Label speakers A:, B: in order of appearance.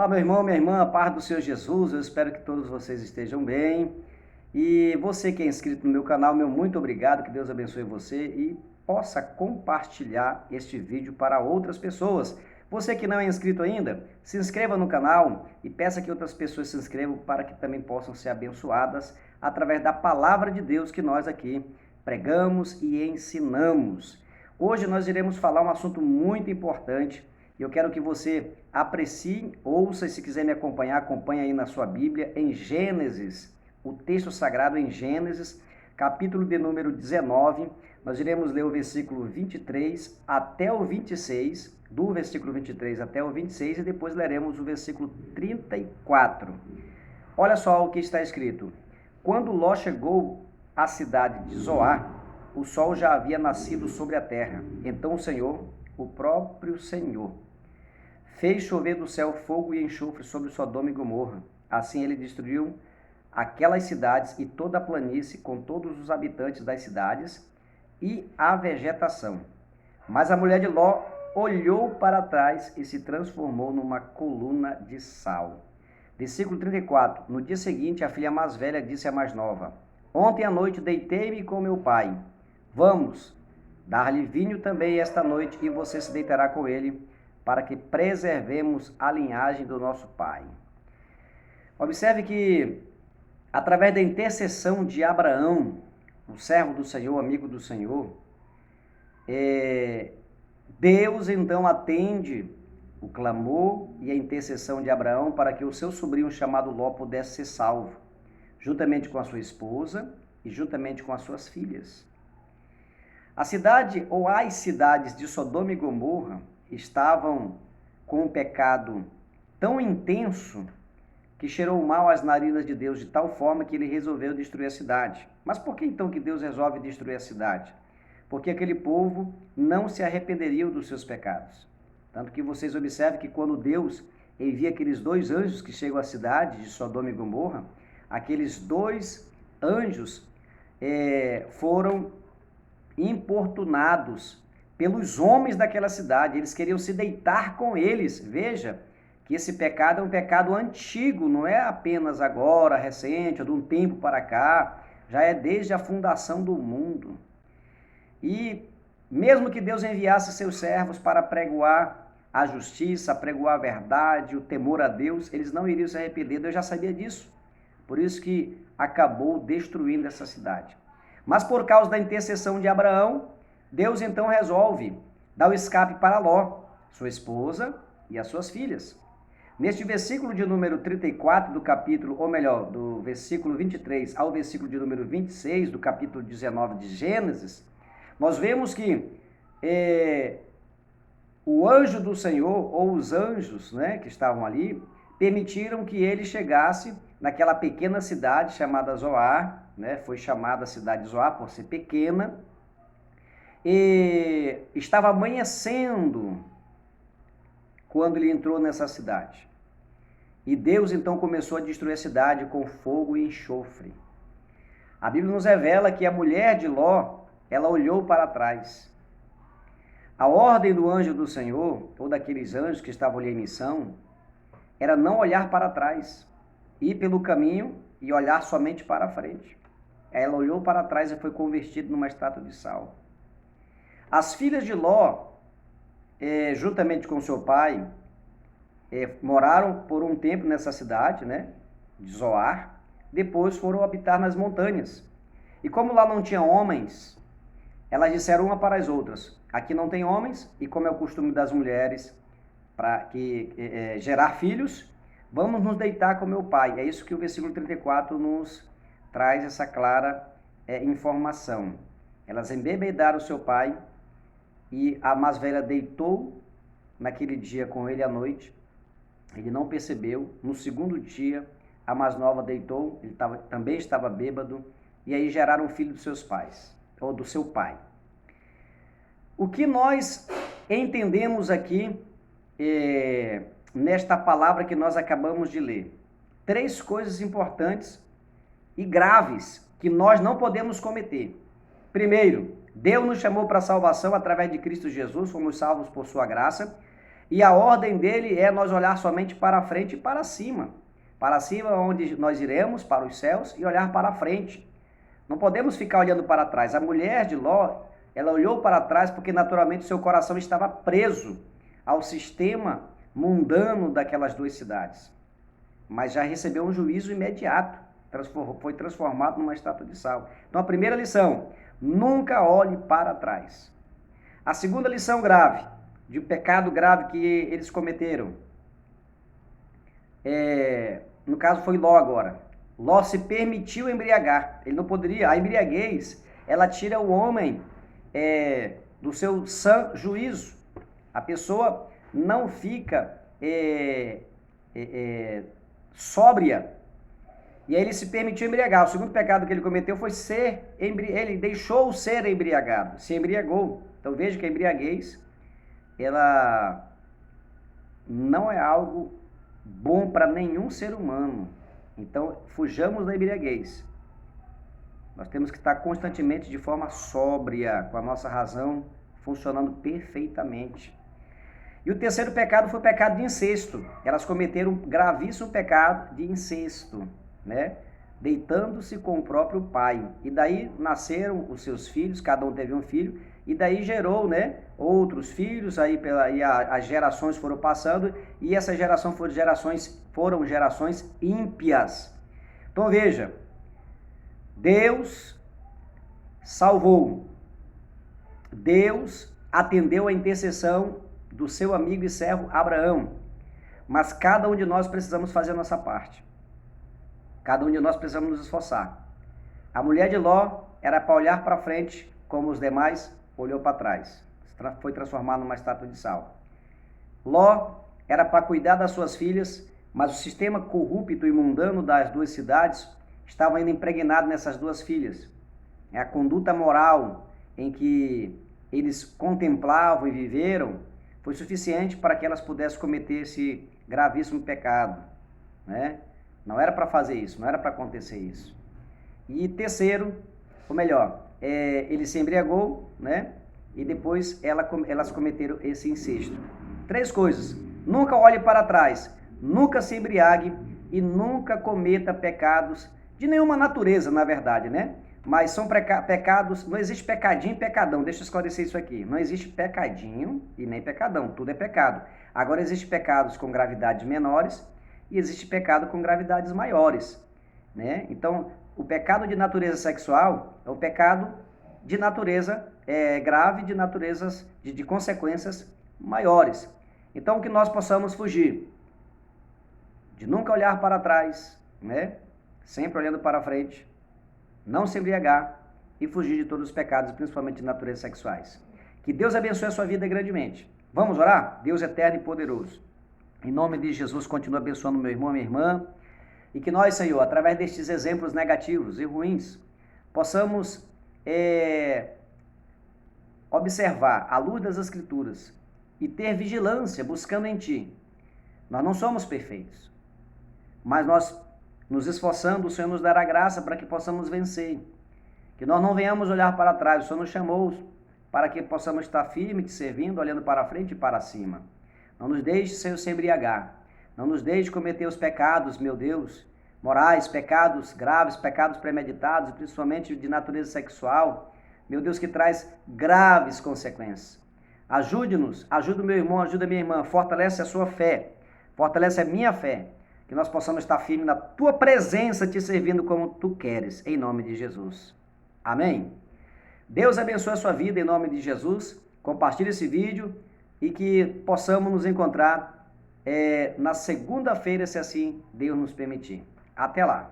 A: Olá, meu irmão, minha irmã, a paz do Senhor Jesus, eu espero que todos vocês estejam bem. E você que é inscrito no meu canal, meu muito obrigado, que Deus abençoe você e possa compartilhar este vídeo para outras pessoas. Você que não é inscrito ainda, se inscreva no canal e peça que outras pessoas se inscrevam para que também possam ser abençoadas através da palavra de Deus que nós aqui pregamos e ensinamos. Hoje nós iremos falar um assunto muito importante. Eu quero que você aprecie, ouça e se quiser me acompanhar, acompanhe aí na sua Bíblia, em Gênesis, o texto sagrado em Gênesis, capítulo de número 19, nós iremos ler o versículo 23 até o 26, do versículo 23 até o 26 e depois leremos o versículo 34. Olha só o que está escrito. Quando Ló chegou à cidade de Zoar, o sol já havia nascido sobre a terra. Então o Senhor, o próprio Senhor, fez chover do céu fogo e enxofre sobre Sodoma e Gomorra. Assim ele destruiu aquelas cidades e toda a planície com todos os habitantes das cidades e a vegetação. Mas a mulher de Ló olhou para trás e se transformou numa coluna de sal. Versículo 34. No dia seguinte, a filha mais velha disse à mais nova: Ontem à noite deitei-me com meu pai. Vamos dar-lhe vinho também esta noite e você se deitará com ele, para que preservemos a linhagem do nosso pai. Observe que, através da intercessão de Abraão, o servo do Senhor, amigo do Senhor, Deus então atende o clamor e a intercessão de Abraão para que o seu sobrinho chamado Ló pudesse ser salvo, juntamente com a sua esposa e juntamente com as suas filhas. A cidade ou as cidades de Sodoma e Gomorra estavam com um pecado tão intenso que cheirou mal às narinas de Deus de tal forma que ele resolveu destruir a cidade. Mas por que então que Deus resolve destruir a cidade? Porque aquele povo não se arrependeria dos seus pecados. Tanto que vocês observem que quando Deus envia aqueles dois anjos que chegam à cidade de Sodoma e Gomorra, aqueles dois anjos foram importunados pelos homens daquela cidade. Eles queriam se deitar com eles. Veja que esse pecado é um pecado antigo, não é apenas agora, recente, ou de um tempo para cá, já é desde a fundação do mundo. E mesmo que Deus enviasse seus servos para pregoar a justiça, pregoar a verdade, o temor a Deus, eles não iriam se arrepender. Deus já sabia disso. Por isso que acabou destruindo essa cidade. Mas por causa da intercessão de Abraão, Deus então resolve dar o escape para Ló, sua esposa e as suas filhas. Neste versículo de número 34 do capítulo, ou melhor, do versículo 23 ao versículo de número 26 do capítulo 19 de Gênesis, nós vemos que o anjo do Senhor, ou os anjos, que estavam ali, permitiram que ele chegasse naquela pequena cidade chamada Zoar, foi chamada a cidade de Zoar por ser pequena, e estava amanhecendo quando ele entrou nessa cidade. E Deus então começou a destruir a cidade com fogo e enxofre. A Bíblia nos revela que a mulher de Ló, ela olhou para trás. A ordem do anjo do Senhor, ou daqueles anjos que estavam ali em missão, era não olhar para trás, ir pelo caminho e olhar somente para a frente. Ela olhou para trás e foi convertida numa estátua de sal. As filhas de Ló, juntamente com seu pai, moraram por um tempo nessa cidade, de Zoar. Depois foram habitar nas montanhas. E como lá não tinha homens, elas disseram uma para as outras: aqui não tem homens, e como é o costume das mulheres para gerar filhos, vamos nos deitar com meu pai. É isso que o versículo 34 nos traz, essa clara informação. Elas embebedaram seu pai, e a mais velha deitou naquele dia com ele à noite. Ele não percebeu. No segundo dia, a mais nova deitou, ele também estava bêbado, e aí geraram um filho dos seus pais, ou do seu pai. O que nós entendemos aqui nesta palavra que nós acabamos de ler? Três coisas importantes e graves que nós não podemos cometer. Primeiro, Deus nos chamou para a salvação através de Cristo Jesus, fomos salvos por sua graça. E a ordem dele é nós olhar somente para frente e para cima. Para cima, onde nós iremos, para os céus, e olhar para frente. Não podemos ficar olhando para trás. A mulher de Ló, ela olhou para trás porque naturalmente seu coração estava preso ao sistema mundano daquelas duas cidades. Mas já recebeu um juízo imediato, foi transformado numa estátua de sal. Então a primeira lição, nunca olhe para trás. A segunda lição grave, de um pecado grave que eles cometeram, no caso foi Ló agora. Ló se permitiu embriagar, ele não poderia. A embriaguez, ela tira o homem do seu sã juízo. A pessoa não fica sóbria. E aí ele se permitiu embriagar. O segundo pecado que ele cometeu foi ele deixou ser embriagado, se embriagou. Então veja que a embriaguez, ela não é algo bom para nenhum ser humano. Então fujamos da embriaguez. Nós temos que estar constantemente de forma sóbria, com a nossa razão funcionando perfeitamente. E o terceiro pecado foi o pecado de incesto. Elas cometeram um gravíssimo pecado de incesto, né? Deitando-se com o próprio pai. E daí nasceram os seus filhos, cada um teve um filho, e daí gerou, né, outros filhos, as gerações foram passando, e essas gerações foram gerações ímpias. Então veja, Deus salvou, Deus atendeu a intercessão do seu amigo e servo Abraão, mas cada um de nós precisamos fazer a nossa parte. Cada um de nós precisamos nos esforçar. A mulher de Ló era para olhar para frente, como os demais, olhou para trás. Foi transformado numa estátua de sal. Ló era para cuidar das suas filhas, mas o sistema corrupto e mundano das duas cidades estava ainda impregnado nessas duas filhas. A conduta moral em que eles contemplavam e viveram foi suficiente para que elas pudessem cometer esse gravíssimo pecado, né? Não era para fazer isso, não era para acontecer isso. E terceiro, ou melhor, ele se embriagou, né? E depois elas cometeram esse incesto. Três coisas: nunca olhe para trás, nunca se embriague e nunca cometa pecados de nenhuma natureza, na verdade, né? Mas são pecados, não existe pecadinho e pecadão. Deixa eu esclarecer isso aqui. Não existe pecadinho e nem pecadão, tudo é pecado. Agora existe pecados com gravidades menores e existe pecado com gravidades maiores, né? Então, o pecado de natureza sexual é o pecado de natureza grave, de naturezas de consequências maiores. Então, que nós possamos fugir de nunca olhar para trás, né? Sempre olhando para frente, não se embriagar e fugir de todos os pecados, principalmente de natureza sexuais. Que Deus abençoe a sua vida grandemente. Vamos orar? Deus eterno e poderoso, em nome de Jesus, continua abençoando meu irmão e minha irmã, e que nós, Senhor, através destes exemplos negativos e ruins, possamos observar a luz das Escrituras e ter vigilância buscando em Ti. Nós não somos perfeitos, mas nós nos esforçando, o Senhor nos dará graça para que possamos vencer. Que nós não venhamos olhar para trás, o Senhor nos chamou para que possamos estar firmes, te servindo, olhando para frente e para cima. Não nos deixe, Senhor, se embriagar. Não nos deixe cometer os pecados, meu Deus, morais, pecados graves, pecados premeditados, principalmente de natureza sexual, meu Deus, que traz graves consequências. Ajude-nos, ajuda o meu irmão, ajuda a minha irmã, fortalece a sua fé, fortalece a minha fé, que nós possamos estar firmes na Tua presença, te servindo como Tu queres, em nome de Jesus. Amém? Deus abençoe a sua vida, em nome de Jesus. Compartilhe esse vídeo e que possamos nos encontrar na segunda-feira, se assim Deus nos permitir. Até lá!